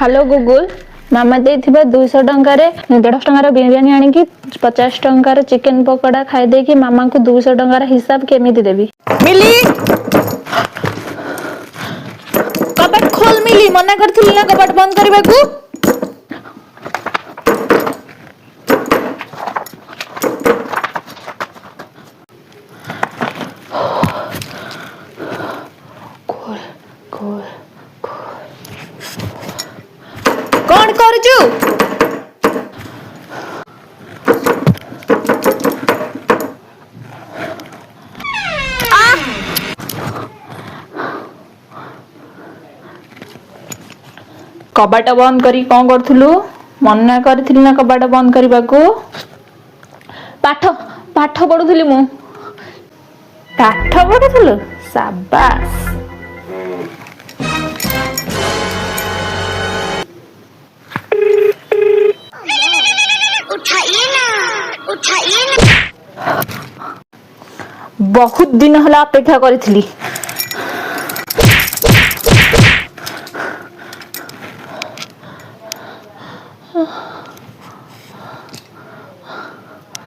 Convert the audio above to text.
Hello Google मामा देथिबा 200 टंकार 150 टंकार biryani आनिकी 50 टंकार chicken pakora खाई देकी मामा को 200 टंकार हिसाब केमिति देबी। मिली कबाट खोल मिली मना करथिली ना कबाट बंद करबा को। कौन करजु कबाट बंद करी कौन करथुलु मना करथिली ना कबाट बंद करबा को। पाठ पाठ पढुथुली मु पाठ पढुथुलु शाबाश। उठाइए ना बहुत दिन हला अपेक्षा करिथिली।